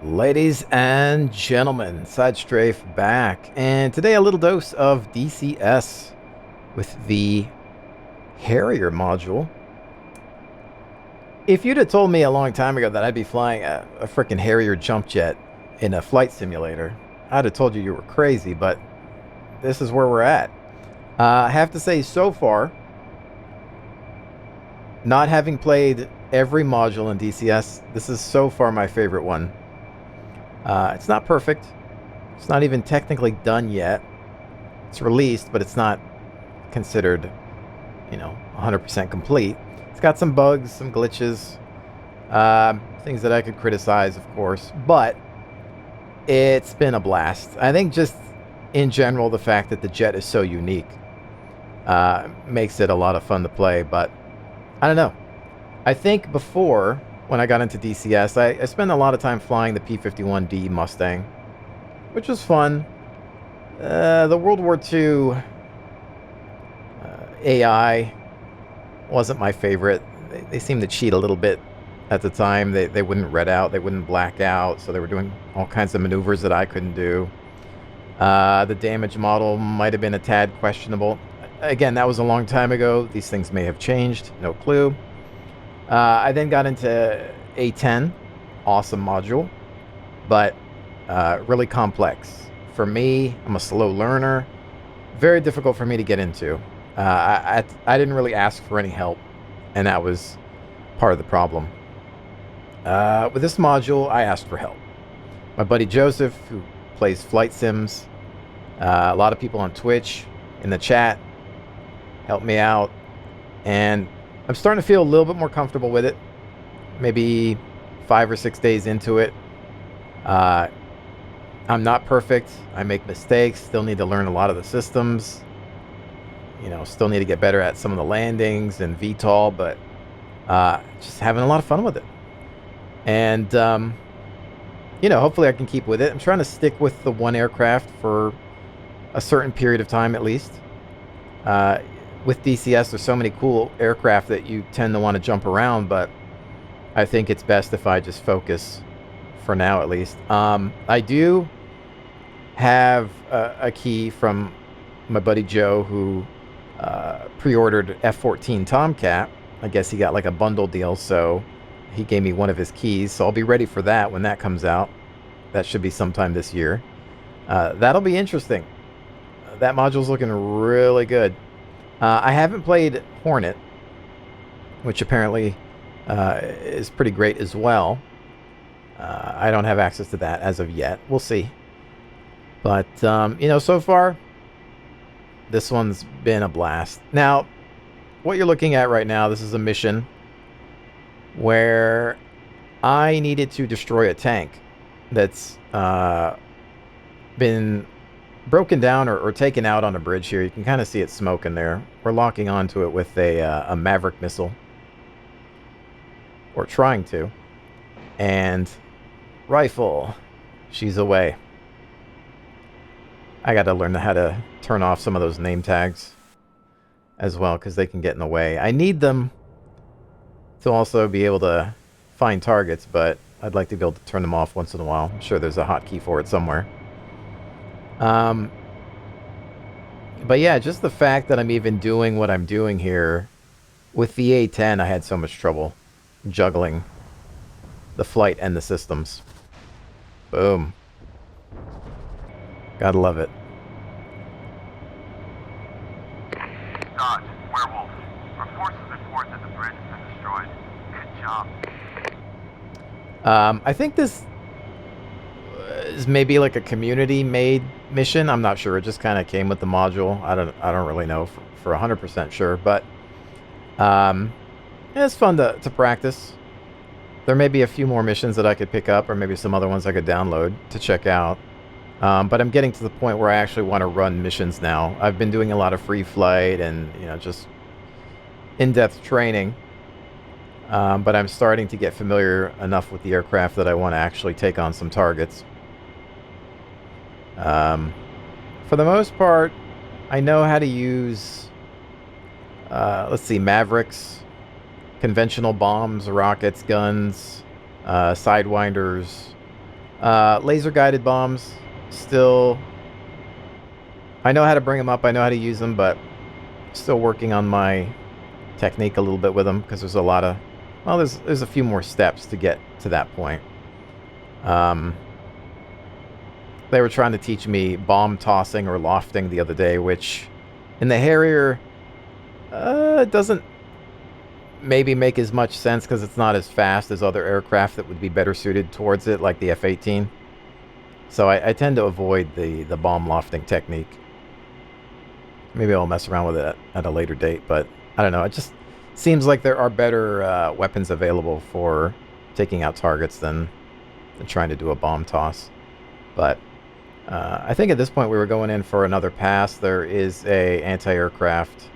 Ladies and gentlemen, Side Strafe back, and today a little dose of DCS with the Harrier module. If you'd have told me a long time ago that I'd be flying a freaking Harrier jump jet in a flight simulator, I'd have told you were crazy, but this is where we're at. I have to say, so far, not having played every module in DCS, this is so far my favorite one. It's not perfect. It's not even technically done yet. It's released, but it's not considered, 100% complete. It's got some bugs, some glitches, things that I could criticize, of course, but it's been a blast. I think just in general, the fact that the jet is so unique makes it a lot of fun to play, but I don't know. I think before, when I got into DCS, I spent a lot of time flying the P-51D Mustang, which was fun. The World War II AI wasn't my favorite. They seemed to cheat a little bit at the time. They wouldn't red out, they wouldn't black out, so they were doing all kinds of maneuvers that I couldn't do. The damage model might have been a tad questionable. Again, that was a long time ago. These things may have changed, no clue. I then got into A10, awesome module, but really complex. For me, I'm a slow learner, very difficult for me to get into. I didn't really ask for any help, and that was part of the problem. With this module, I asked for help. My buddy Joseph, who plays flight sims, a lot of people on Twitch, in the chat, helped me out, and I'm starting to feel a little bit more comfortable with it. Maybe 5 or 6 days into it. I'm not perfect. I make mistakes. Still need to learn a lot of the systems. Still need to get better at some of the landings and VTOL, but just having a lot of fun with it. And, hopefully I can keep with it. I'm trying to stick with the one aircraft for a certain period of time at least. With DCS, there's so many cool aircraft that you tend to want to jump around, but I think it's best if I just focus for now, at least. I do have a key from my buddy Joe, who pre-ordered F-14 Tomcat. I guess he got like a bundle deal, so he gave me one of his keys, so I'll be ready for that when that comes out. That should be sometime this year. That'll be interesting. That module's looking really good. I haven't played Hornet, which apparently is pretty great as well. I don't have access to that as of yet. We'll see. But, so far, this one's been a blast. Now, what you're looking at right now, this is a mission where I needed to destroy a tank that's been broken down or taken out on a bridge here. You can kind of see it smoking there. We're locking onto it with a Maverick missile. Or trying to. And rifle. She's away. I got to learn how to turn off some of those name tags as well, because they can get in the way. I need them to also be able to find targets, but I'd like to be able to turn them off once in a while. I'm sure there's a hotkey for it somewhere. But yeah, just the fact that I'm even doing what I'm doing here with the A10, I had so much trouble juggling the flight and the systems. Boom. Gotta love it. Dodge, Werewolf. Our forces report that the bridge has been destroyed. Good job. I think this is maybe like a community-made mission. I'm not sure. It just kind of came with the module. I don't really know for 100% sure, but it's fun to practice. There may be a few more missions that I could pick up, or maybe some other ones I could download to check out. But I'm getting to the point where I actually want to run missions now. I've been doing a lot of free flight and just in-depth training. But I'm starting to get familiar enough with the aircraft that I want to actually take on some targets. For the most part, I know how to use, let's see, Mavericks, conventional bombs, rockets, guns, sidewinders, Laser guided bombs, still, I know how to bring them up, I know how to use them, but still working on my technique a little bit with them, because there's a lot of, well, there's a few more steps to get to that point. They were trying to teach me bomb tossing or lofting the other day, which in the Harrier doesn't maybe make as much sense because it's not as fast as other aircraft that would be better suited towards it, like the F-18. So I tend to avoid the bomb lofting technique. Maybe I'll mess around with it at a later date, but I don't know. It just seems like there are better weapons available for taking out targets than trying to do a bomb toss. But I think at this point we were going in for another pass. There is a anti-aircraft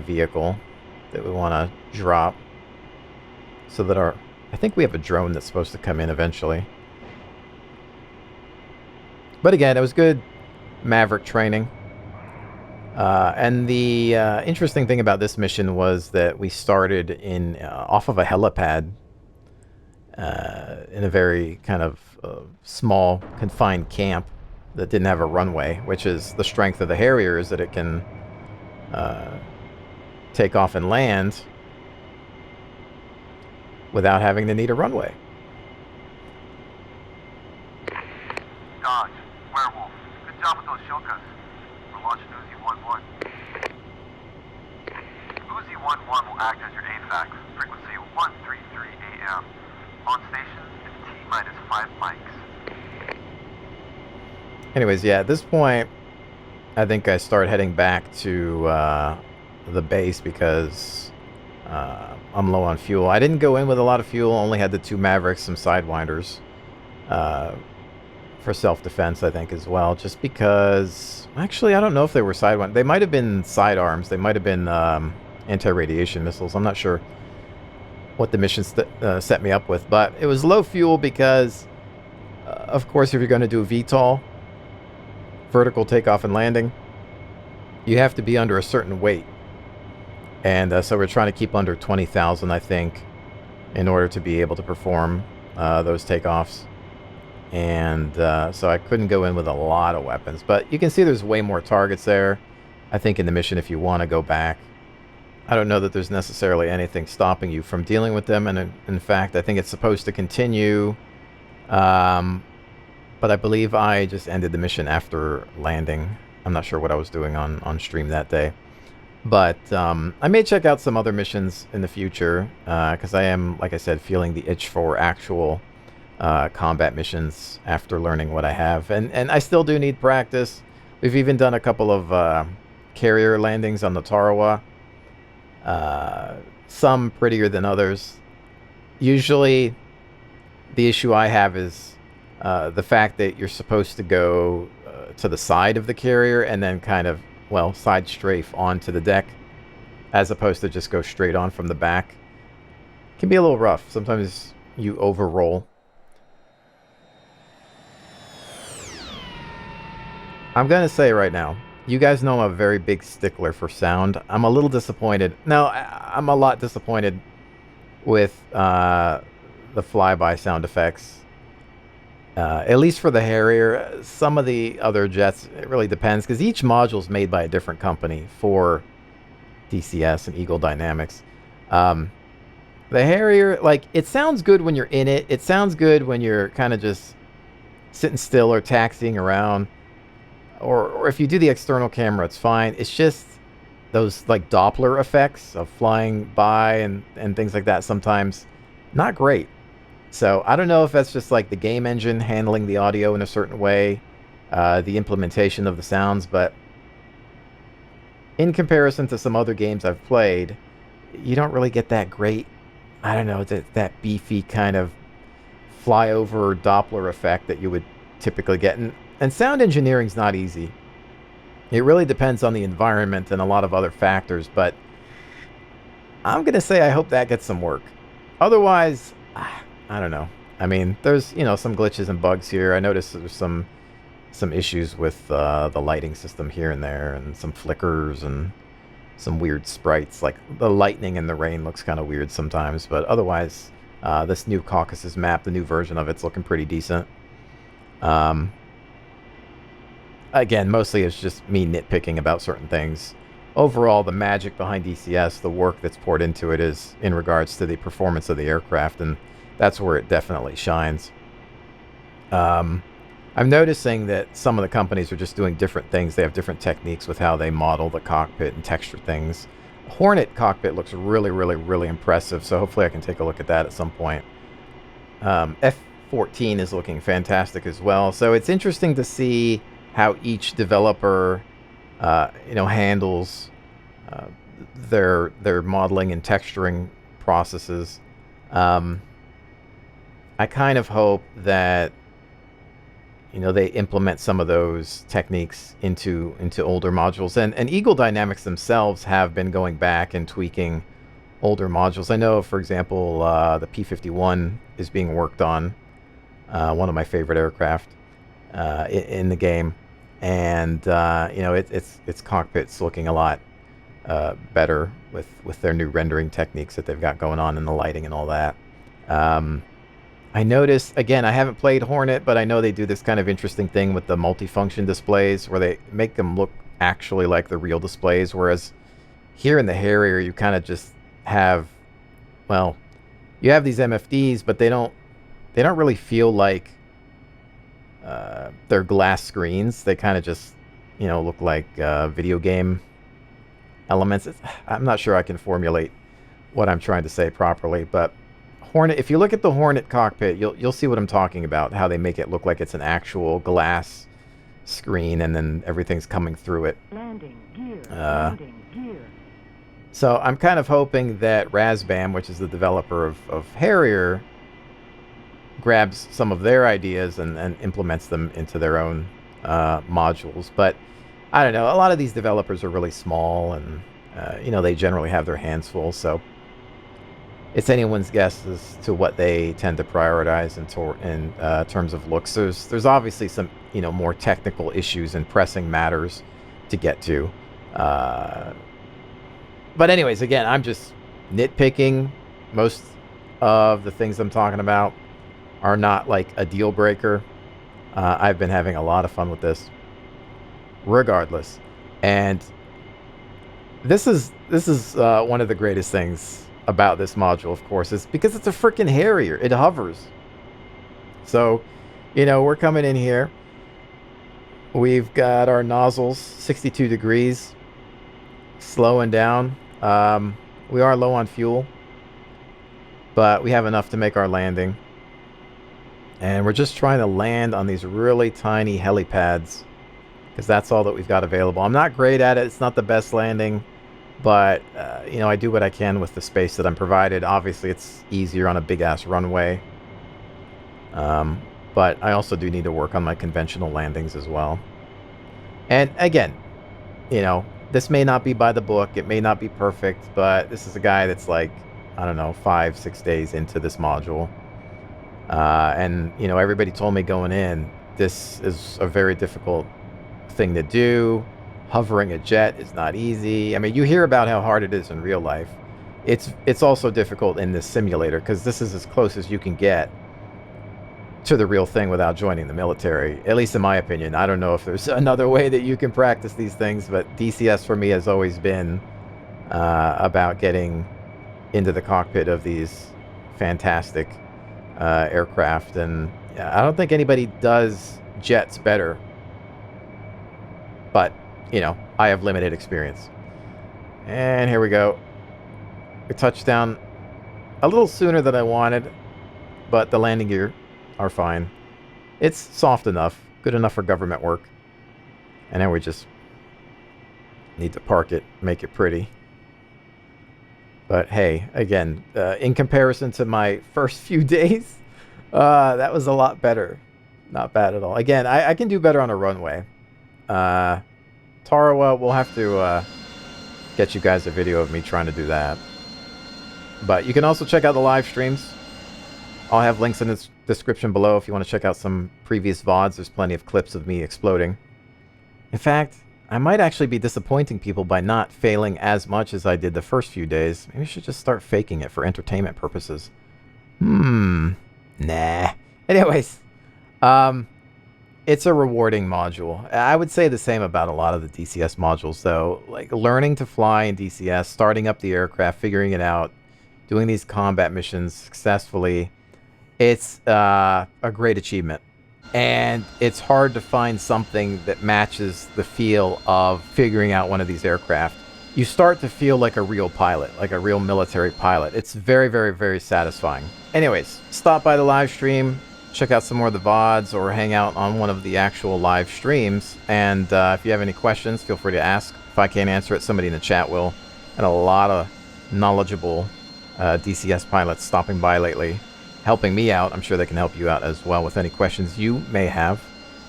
vehicle that we want to drop, so that I think we have a drone that's supposed to come in eventually. But again, it was good Maverick training. And the interesting thing about this mission was that we started in off of a helipad in a very kind of small, confined camp that didn't have a runway, which is the strength of the Harrier, is that it can take off and land without having to need a runway. Dodge, Werewolf, good job with those shotguns. We're launching Uzi 1-1. Uzi 1-1 will act as your AFAC, frequency 133 AM. On station, it's T-minus 5 mics. Anyways, yeah, at this point, I think I start heading back to the base because I'm low on fuel. I didn't go in with a lot of fuel, only had the 2 Mavericks, some Sidewinders for self-defense, I think, as well. Just because, actually, I don't know if they were Sidewinders. They might have been sidearms. They might have been anti-radiation missiles. I'm not sure what the mission set me up with, but it was low fuel because, of course, if you're going to do VTOL, vertical takeoff and landing, you have to be under a certain weight. And so we're trying to keep under 20,000, I think, in order to be able to perform those takeoffs. And so I couldn't go in with a lot of weapons. But you can see there's way more targets there, I think, in the mission if you want to go back. I don't know that there's necessarily anything stopping you from dealing with them. And in fact, I think it's supposed to continue. But I believe I just ended the mission after landing. I'm not sure what I was doing on stream that day. But I may check out some other missions in the future, because I am, like I said, feeling the itch for actual combat missions after learning what I have. And I still do need practice. We've even done a couple of carrier landings on the Tarawa. Some prettier than others. Usually, the issue I have is the fact that you're supposed to go to the side of the carrier and then kind of, well, side strafe onto the deck, as opposed to just go straight on from the back. It can be a little rough. Sometimes you overroll. I'm going to say right now, you guys know I'm a very big stickler for sound. I'm a little disappointed. No, I'm a lot disappointed with the flyby sound effects. At least for the Harrier. Some of the other jets, it really depends, because each module is made by a different company for DCS and Eagle Dynamics. The Harrier, like, it sounds good when you're in it. It sounds good when you're kind of just sitting still or taxiing around. Or if you do the external camera, it's fine. It's just those, like, Doppler effects of flying by and things like that sometimes not great. So I don't know if that's just like the game engine handling the audio in a certain way, the implementation of the sounds, but in comparison to some other games I've played, you don't really get that great, I don't know, that beefy kind of flyover Doppler effect that you would typically get. And sound engineering is not easy. It really depends on the environment and a lot of other factors, but I'm going to say I hope that gets some work. Otherwise, I don't know. I mean, there's, you know, some glitches and bugs here. I noticed there's some issues with the lighting system here and there, and some flickers and some weird sprites. Like the lightning and the rain looks kind of weird sometimes, but otherwise, This new Caucasus map, the new version of it's looking pretty decent. Again, mostly it's just me nitpicking about certain things. Overall, the magic behind DCS, the work that's poured into it, is in regards to the performance of the aircraft, and that's where it definitely shines. I'm noticing that some of the companies are just doing different things. They have different techniques with how they model the cockpit and texture things. Hornet cockpit looks really, really, really impressive, so hopefully I can take a look at that at some point. F-14 is looking fantastic as well, so it's interesting to see how each developer handles their modeling and texturing processes. I kind of hope that they implement some of those techniques into older modules, and Eagle Dynamics themselves have been going back and tweaking older modules. I know, for example, the P-51 is being worked on, one of my favorite aircraft in the game. And its cockpit's looking a lot better with their new rendering techniques that they've got going on, and the lighting and all that. I noticed, again, I haven't played Hornet, but I know they do this kind of interesting thing with the multifunction displays where they make them look actually like the real displays, whereas here in the Harrier you kind of just have, well, you have these MFDs, but they don't really feel like they're glass screens. They kind of just, look like video game elements. I'm not sure I can formulate what I'm trying to say properly, but Hornet, if you look at the Hornet cockpit, you'll see what I'm talking about, how they make it look like it's an actual glass screen and then everything's coming through it. Landing gear. Landing gear. So I'm kind of hoping that Razbam, which is the developer of Harrier, grabs some of their ideas and implements them into their own modules. But I don't know, a lot of these developers are really small, and they generally have their hands full, so it's anyone's guess as to what they tend to prioritize in terms of looks. There's obviously some more technical issues and pressing matters to get to, but anyways, again, I'm just nitpicking. Most of the things I'm talking about are not like a deal breaker. I've been having a lot of fun with this regardless, and this is one of the greatest things about this module, of course, is because it's a freaking Harrier. It hovers. So, we're coming in here. We've got our nozzles 62 degrees, slowing down. We are low on fuel, but we have enough to make our landing. And we're just trying to land on these really tiny helipads, because that's all that we've got available. I'm not great at it. It's not the best landing, but I do what I can with the space that I'm provided. Obviously, it's easier on a big-ass runway. But I also do need to work on my conventional landings as well. And again, this may not be by the book. It may not be perfect, but this is a guy that's like, I don't know, 5-6 days into this module. And everybody told me going in, this is a very difficult thing to do. Hovering a jet is not easy. I mean, you hear about how hard it is in real life. It's also difficult in this simulator, because this is as close as you can get to the real thing without joining the military, at least in my opinion. I don't know if there's another way that you can practice these things, but DCS for me has always been about getting into the cockpit of these fantastic aircraft, and I don't think anybody does jets better, but I have limited experience. And here we go. We touched down a little sooner than I wanted, but the landing gear are fine. It's soft enough, good enough for government work. And now we just need to park it, make it pretty. But hey, again, in comparison to my first few days, that was a lot better. Not bad at all. Again, I can do better on a runway. Tarawa, we'll have to get you guys a video of me trying to do that. But you can also check out the live streams. I'll have links in the description below if you want to check out some previous VODs. There's plenty of clips of me exploding. In fact, I might actually be disappointing people by not failing as much as I did the first few days. Maybe I should just start faking it for entertainment purposes. Nah. Anyways, it's a rewarding module. I would say the same about a lot of the DCS modules, though. Like learning to fly in DCS, starting up the aircraft, figuring it out, doing these combat missions successfully, it's a great achievement. And it's hard to find something that matches the feel of figuring out one of these aircraft. You start to feel like a real pilot, like a real military pilot. It's very, very, very satisfying. Anyways, stop by the live stream, check out some more of the VODs, or hang out on one of the actual live streams. And if you have any questions, feel free to ask. If I can't answer it, somebody in the chat will. And a lot of knowledgeable DCS pilots stopping by lately, helping me out. I'm sure they can help you out as well with any questions you may have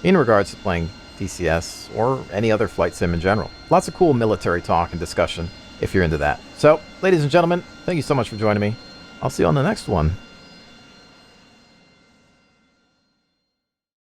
in regards to playing DCS or any other flight sim in general. Lots of cool military talk and discussion if you're into that. So, ladies and gentlemen, thank you so much for joining me. I'll see you on the next one.